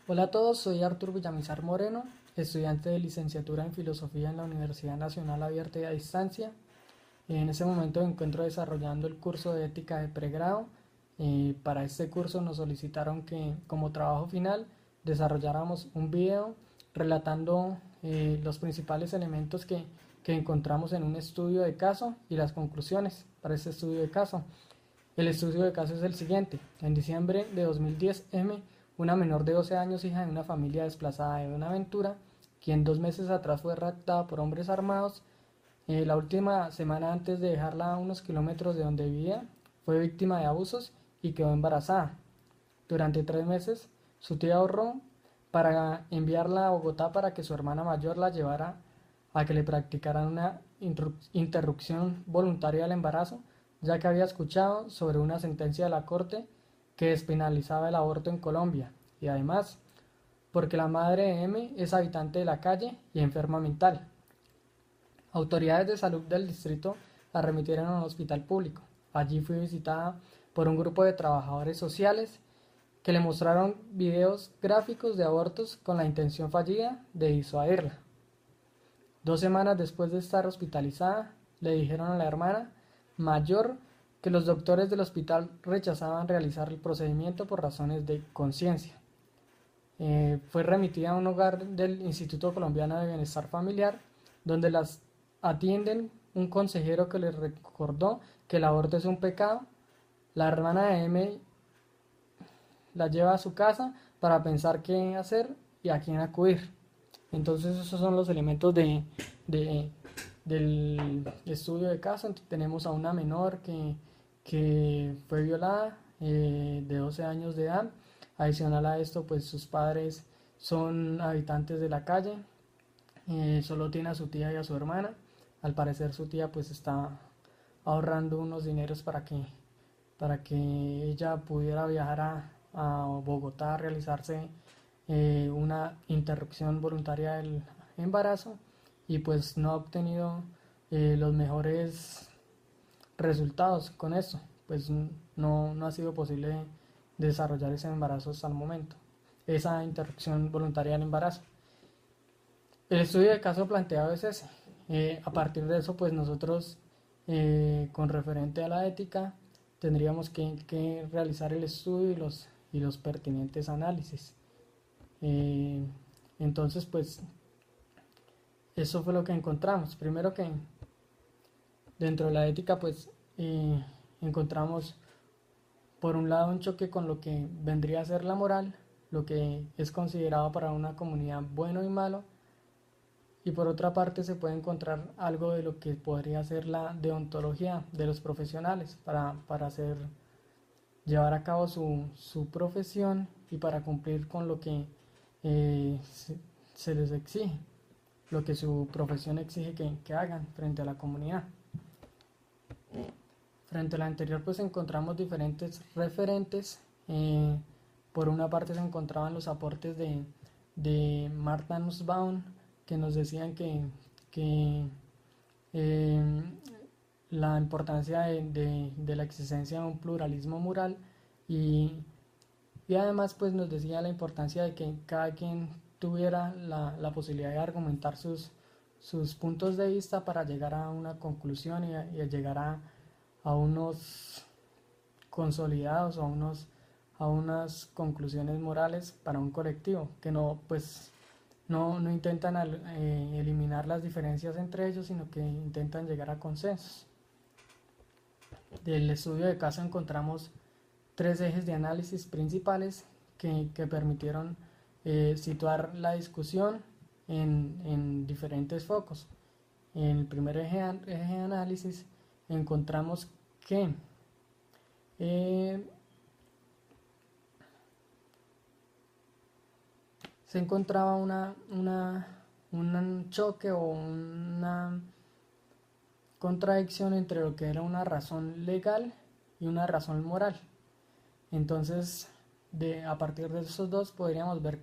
Hola a todos, soy Artur Villamizar Moreno, estudiante de licenciatura en Filosofía en la Universidad Nacional Abierta y a Distancia. En este momento me encuentro desarrollando el curso de ética de pregrado. Para este curso nos solicitaron que como trabajo final desarrolláramos un video relatando los principales elementos que encontramos en un estudio de caso y las conclusiones para este estudio de caso. El estudio de caso es el siguiente. En diciembre de 2010, una menor de 12 años, hija de una familia desplazada de Buenaventura, quien 2 meses atrás fue raptada por hombres armados, la última semana antes de dejarla a unos kilómetros de donde vivía, fue víctima de abusos y quedó embarazada. Durante 3 meses, su tía ahorró para enviarla a Bogotá para que su hermana mayor la llevara a que le practicaran una interrupción voluntaria del embarazo, ya que había escuchado sobre una sentencia de la Corte que despenalizaba el aborto en Colombia, y además porque la madre de M es habitante de la calle y enferma mental. Autoridades de salud del distrito la remitieron a un hospital público. Allí fui visitada por un grupo de trabajadores sociales que le mostraron videos gráficos de abortos con la intención fallida de disuadirla. 2 semanas después de estar hospitalizada, le dijeron a la hermana mayor que los doctores del hospital rechazaban realizar el procedimiento por razones de conciencia. Fue remitida a un hogar del Instituto Colombiano de Bienestar Familiar, donde las atienden un consejero que les recordó que el aborto es un pecado. La hermana de M la lleva a su casa para pensar qué hacer y a quién acudir. Entonces esos son los elementos de- del estudio de caso. Tenemos a una menor que fue violada, de 12 años de edad. Adicional a esto, pues sus padres son habitantes de la calle. Solo tiene a su tía y a su hermana. Al parecer su tía pues está ahorrando unos dineros para que ella pudiera viajar a Bogotá a realizarse una interrupción voluntaria del embarazo, y pues no ha obtenido los mejores resultados con esto, pues no ha sido posible desarrollar ese embarazo hasta el momento, esa interrupción voluntaria del embarazo. El estudio de caso planteado es ese. A partir de eso, pues nosotros, con referente a la ética, tendríamos que realizar el estudio y los pertinentes análisis. Eh, entonces, pues, eso fue lo que encontramos. Primero que dentro de la ética, pues, encontramos, por un lado, un choque con lo que vendría a ser la moral, lo que es considerado para una comunidad bueno y malo, y por otra parte se puede encontrar algo de lo que podría ser la deontología de los profesionales para llevar a cabo su profesión y para cumplir con lo que se les exige, lo que su profesión exige que hagan frente a la comunidad. Frente a la anterior, pues encontramos diferentes referentes. Por una parte se encontraban los aportes de Martha Nussbaum, que nos decían que eh, la importancia de la existencia de un pluralismo moral, y, y además pues nos decía la importancia de que cada quien tuviera la posibilidad de argumentar sus puntos de vista para llegar a una conclusión y a llegar a unos consolidados, a unas conclusiones morales para un colectivo, que no, pues, no intentan eliminar las diferencias entre ellos, sino que intentan llegar a consensos. Del estudio de caso encontramos 3 ejes de análisis principales que permitieron situar la discusión en diferentes focos. En el primer eje de análisis encontramos que eh, se encontraba un choque o una contradicción entre lo que era una razón legal y una razón moral. Entonces, a partir de esos dos podríamos ver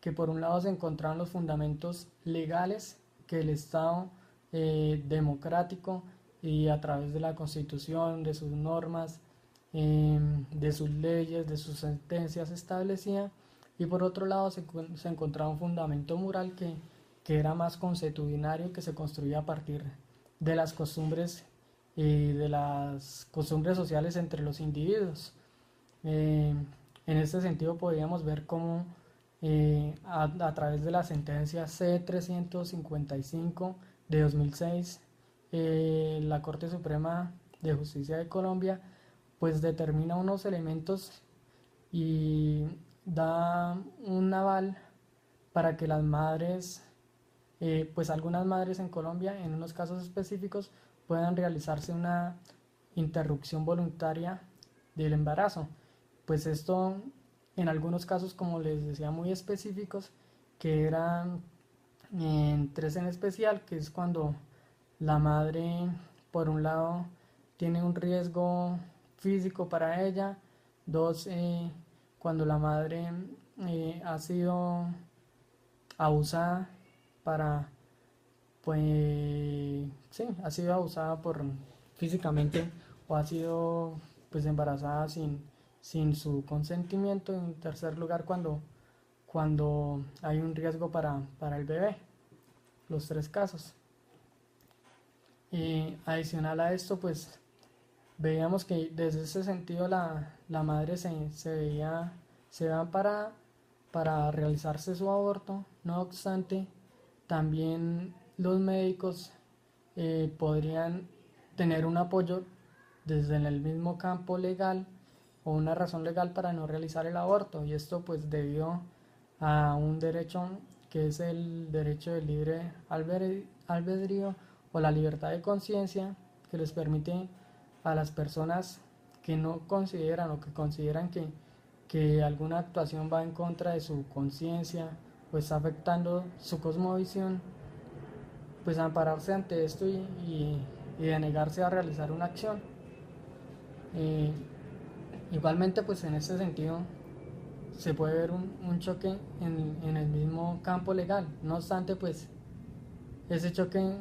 que por un lado se encontraban los fundamentos legales que el Estado democrático, y a través de la Constitución, de sus normas, de sus leyes, de sus sentencias establecía, y por otro lado se encontraba un fundamento moral que era más consuetudinario, que se construía a partir de las costumbres y de las costumbres sociales entre los individuos. En este sentido podríamos ver cómo a través de la sentencia C-355 de 2006, la Corte Suprema de Justicia de Colombia pues determina unos elementos y da un aval para que las madres, pues algunas madres en Colombia, en unos casos específicos, puedan realizarse una interrupción voluntaria del embarazo. Pues esto en algunos casos, como les decía, muy específicos, que eran en tres en especial, que es cuando la madre, por un lado, tiene un riesgo físico para ella, dos, cuando la madre ha sido abusada para, pues, sí, ha sido abusada por físicamente o ha sido pues embarazada sin su consentimiento. En tercer lugar, cuando hay un riesgo para el bebé, los tres casos. Y adicional a esto, pues veíamos que desde ese sentido la madre se ve amparada para realizarse su aborto. No obstante, también los médicos podrían tener un apoyo desde el mismo campo legal o una razón legal para no realizar el aborto, y esto pues debido a un derecho que es el derecho del libre albedrío o la libertad de conciencia, que les permite a las personas que no consideran o que consideran que alguna actuación va en contra de su conciencia o está afectando su cosmovisión, pues ampararse ante esto y denegarse a realizar una acción. Eh, Igualmente, pues en este sentido se puede ver un choque en el mismo campo legal. No obstante, pues ese choque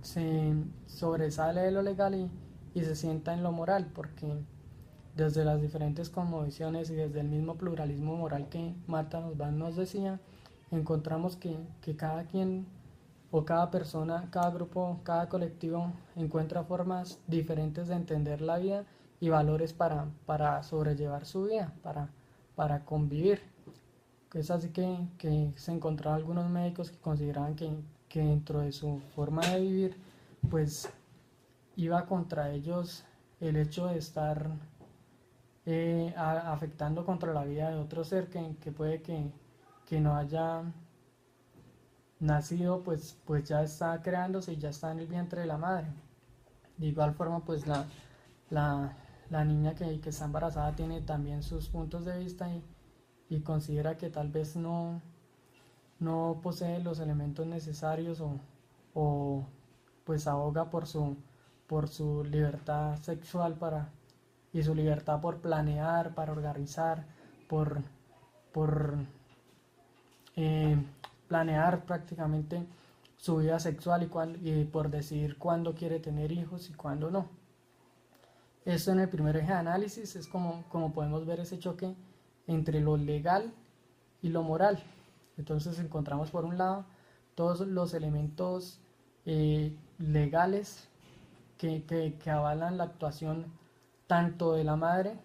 se sobresale de lo legal y se sienta en lo moral, porque desde las diferentes cosmovisiones y desde el mismo pluralismo moral que Marta Nussbaum nos decía, encontramos que cada quien o cada persona, cada grupo, cada colectivo encuentra formas diferentes de entender la vida y valores para sobrellevar su vida, para convivir. Es así que se encontraron algunos médicos que consideraban que dentro de su forma de vivir, pues iba contra ellos el hecho de estar afectando contra la vida de otro ser que puede que no haya nacido, pues ya está creándose y ya está en el vientre de la madre. De igual forma, pues la, la niña que está embarazada tiene también sus puntos de vista y considera que tal vez no posee los elementos necesarios o pues aboga por su libertad sexual y su libertad por planear, para organizar, por eh, planear prácticamente su vida sexual y por decidir cuándo quiere tener hijos y cuándo no. Esto en el primer eje de análisis es como podemos ver ese choque entre lo legal y lo moral. Entonces encontramos por un lado todos los elementos legales que avalan la actuación tanto de la madre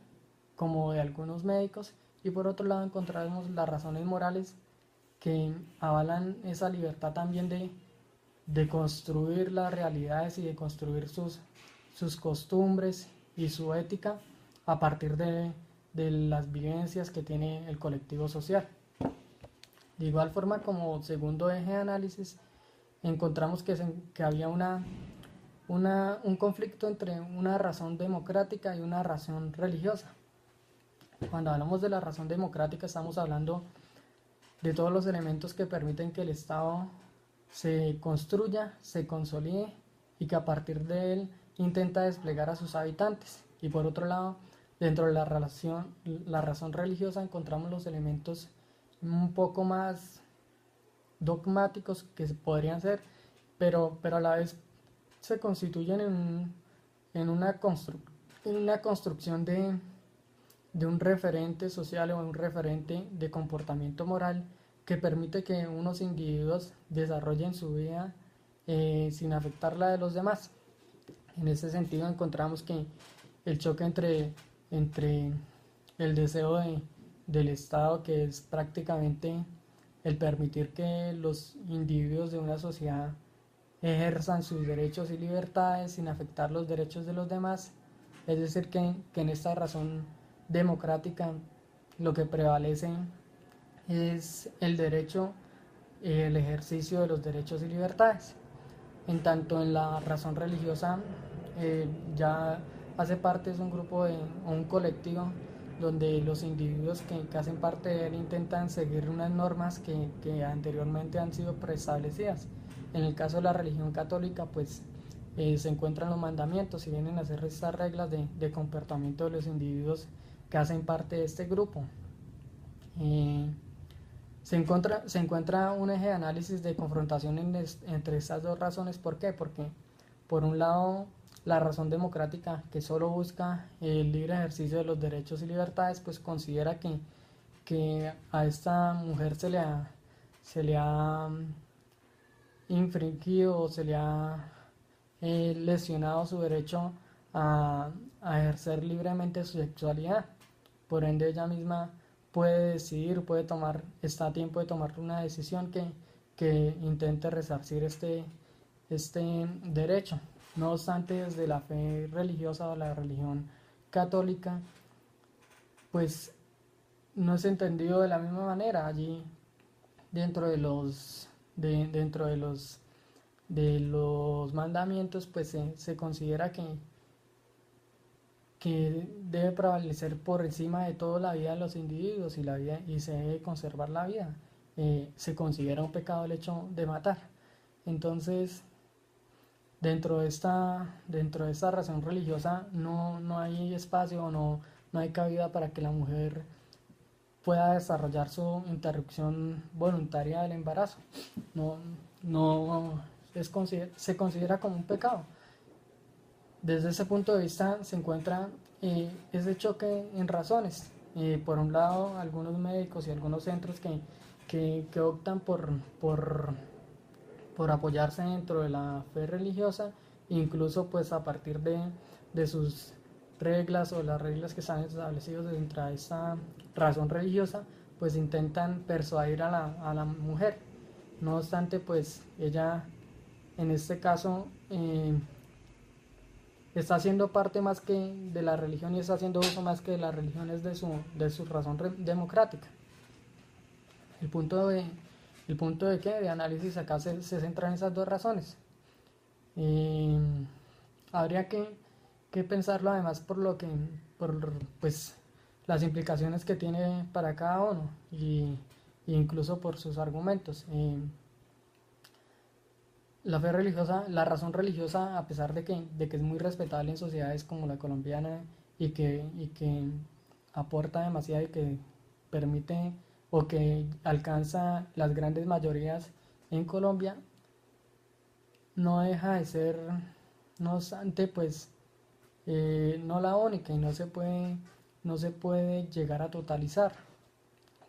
como de algunos médicos, y por otro lado encontramos las razones morales que avalan esa libertad también de construir las realidades y de construir sus costumbres y su ética a partir de las vivencias que tiene el colectivo social. De igual forma, como segundo eje de análisis, encontramos que había un conflicto entre una razón democrática y una razón religiosa. Cuando hablamos de la razón democrática estamos hablando de todos los elementos que permiten que el Estado se construya, se consolide y que a partir de él intenta desplegar a sus habitantes. Y por otro lado, dentro de la razón religiosa encontramos los elementos un poco más dogmáticos que podrían ser, pero a la vez se constituyen en una construcción de un referente social o un referente de comportamiento moral que permite que unos individuos desarrollen su vida sin afectar la de los demás. En ese sentido encontramos que el choque entre el deseo del Estado, que es prácticamente el permitir que los individuos de una sociedad ejerzan sus derechos y libertades sin afectar los derechos de los demás, es decir, que en esta razón democrática lo que prevalece es el derecho, el ejercicio de los derechos y libertades. En tanto en la razón religiosa ya hace parte de un grupo o un colectivo donde los individuos que hacen parte de él intentan seguir unas normas que anteriormente han sido preestablecidas. En el caso de la religión católica, pues se encuentran los mandamientos y vienen a ser estas reglas de comportamiento de los individuos que hacen parte de este grupo. Se encuentra un eje de análisis de confrontación entre estas dos razones. ¿Por qué? Porque por un lado la razón democrática, que solo busca el libre ejercicio de los derechos y libertades, pues considera que a esta mujer se le ha infringido o se le ha lesionado su derecho a ejercer libremente su sexualidad. Por ende ella misma puede decidir, está a tiempo de tomar una decisión que intente resarcir este derecho. No obstante, desde la fe religiosa o la religión católica, pues no es entendido de la misma manera. Allí dentro de los mandamientos, pues se considera que debe prevalecer por encima de todo la vida de los individuos y se debe conservar la vida. Se considera un pecado el hecho de matar. Entonces, dentro de esta razón religiosa no hay espacio, no hay cabida para que la mujer pueda desarrollar su interrupción voluntaria del embarazo. Se considera como un pecado. Desde ese punto de vista se encuentra ese choque en razones. Por un lado, algunos médicos y algunos centros que optan por apoyarse dentro de la fe religiosa, incluso pues a partir de sus reglas o las reglas que están establecidas dentro de esta razón religiosa, pues intentan persuadir a la mujer. No obstante, pues ella en este caso está haciendo parte más que de la religión y está haciendo uso más que de las religiones de su razón democrática. El punto de análisis acá se centra en esas dos razones. Habría que pensarlo además por pues las implicaciones que tiene para cada uno y incluso por sus argumentos. La fe religiosa, la razón religiosa, a pesar de que es muy respetable en sociedades como la colombiana y que aporta demasiado y que permite o que alcanza las grandes mayorías en Colombia, no deja de ser, no obstante, pues no la única y no se puede llegar a totalizar.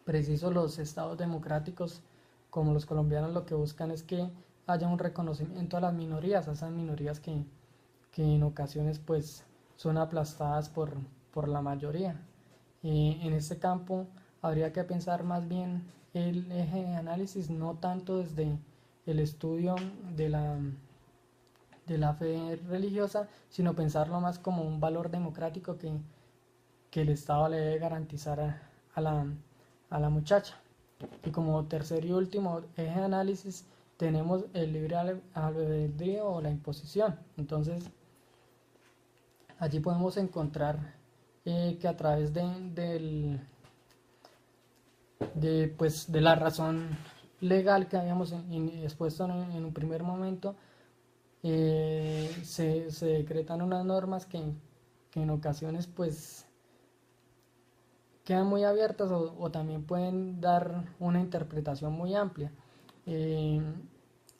Preciso, los estados democráticos como los colombianos lo que buscan es que haya un reconocimiento a las minorías, a esas minorías que en ocasiones pues son aplastadas por la mayoría. En este campo habría que pensar más bien el eje de análisis no tanto desde el estudio de la fe religiosa, sino pensarlo más como un valor democrático que el Estado le debe garantizar a la muchacha. Y como tercer y último eje de análisis tenemos el libre albedrío o la imposición. Entonces allí podemos encontrar que a través de la razón legal que habíamos expuesto en un primer momento, se decretan unas normas que en ocasiones pues quedan muy abiertas o también pueden dar una interpretación muy amplia.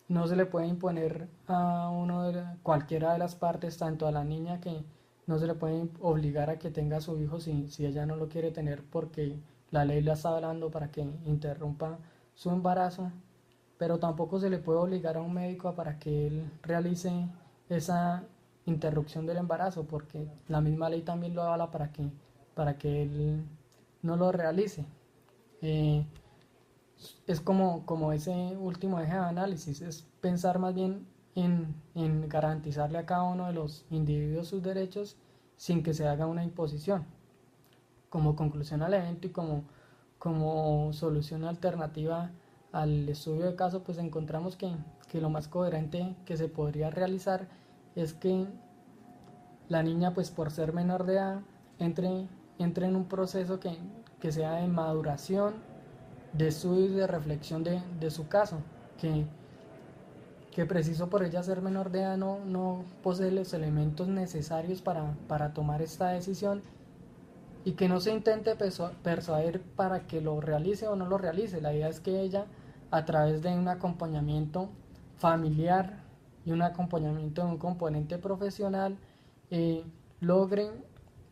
No se le puede imponer a cualquiera de las partes, tanto a la niña que no se le puede obligar a que tenga a su hijo si ella no lo quiere tener porque la ley le está hablando para que interrumpa su embarazo, pero tampoco se le puede obligar a un médico para que él realice esa interrupción del embarazo, porque la misma ley también lo avala para que él no lo realice. Eh, es como ese último eje de análisis, es pensar más bien en garantizarle a cada uno de los individuos sus derechos sin que se haga una imposición. Como conclusión al evento y como solución alternativa al estudio de caso, pues encontramos que lo más coherente que se podría realizar es que la niña, pues por ser menor de edad, entre en un proceso que sea de maduración, de estudio y de reflexión de su caso, que preciso por ella ser menor de edad no posee los elementos necesarios para tomar esta decisión y que no se intente persuadir para que lo realice o no lo realice. La idea es que ella, a través de un acompañamiento familiar y un acompañamiento de un componente profesional, eh, logren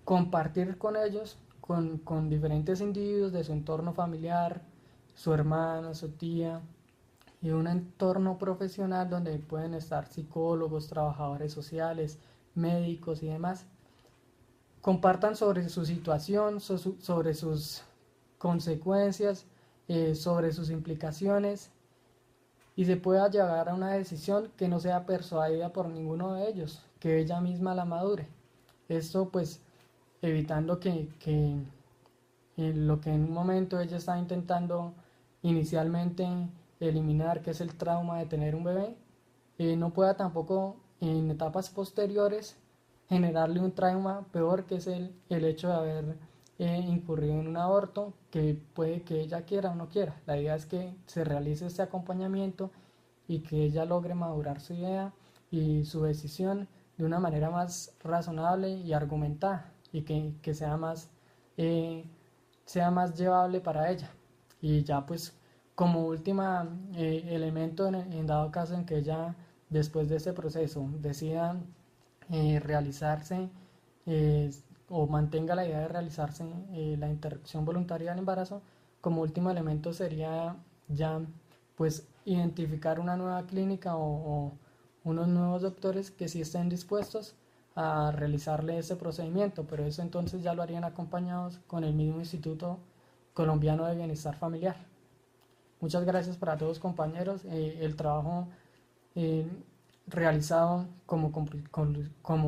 compartir con ellos, con diferentes individuos de su entorno familiar, su hermano, su tía, y un entorno profesional donde pueden estar psicólogos, trabajadores sociales, médicos y demás, compartan sobre su situación, sobre sus consecuencias, sobre sus implicaciones y se pueda llegar a una decisión que no sea persuadida por ninguno de ellos, que ella misma la madure. Esto pues evitando que lo que en un momento ella está intentando inicialmente eliminar, que es el trauma de tener un bebé, no pueda tampoco en etapas posteriores generarle un trauma peor, que es el hecho de haber incurrido en un aborto, que puede que ella quiera o no quiera. La idea es que se realice este acompañamiento y que ella logre madurar su idea y su decisión de una manera más razonable y argumentada y que sea más llevable para ella. Y ya pues como última elemento en dado caso en que ella después de este proceso decida realizarse eh, o mantenga la idea de realizarse la interrupción voluntaria del embarazo, como último elemento sería ya pues identificar una nueva clínica o unos nuevos doctores que sí estén dispuestos a realizarle ese procedimiento, pero eso entonces ya lo harían acompañados con el mismo Instituto Colombiano de Bienestar Familiar. Muchas gracias para todos compañeros. El trabajo realizado como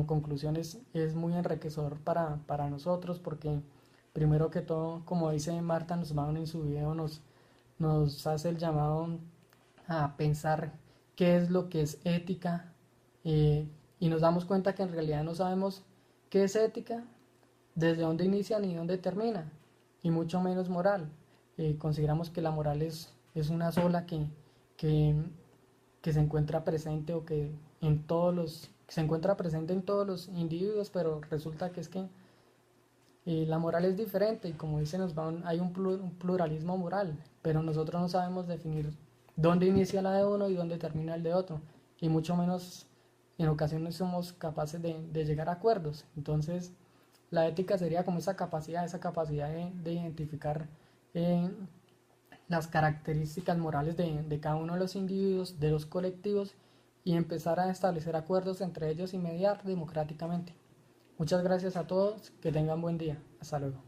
conclusiones es muy enriquecedor para nosotros porque primero que todo, como dice Marta Nussbaum en su video, nos hace el llamado a pensar qué es lo que es ética y nos damos cuenta que en realidad no sabemos qué es ética, desde dónde inicia ni dónde termina, y mucho menos moral. Consideramos que la moral es una sola que, que se encuentra presente o que se encuentra presente en todos los individuos, pero resulta que es que la moral es diferente y como dicen hay un pluralismo moral, pero nosotros no sabemos definir dónde inicia la de uno y dónde termina el de otro, y mucho menos en ocasiones somos capaces de llegar a acuerdos. Entonces la ética sería como esa capacidad de identificar las características morales de cada uno de los individuos, de los colectivos, y empezar a establecer acuerdos entre ellos y mediar democráticamente. Muchas gracias a todos, que tengan buen día. Hasta luego.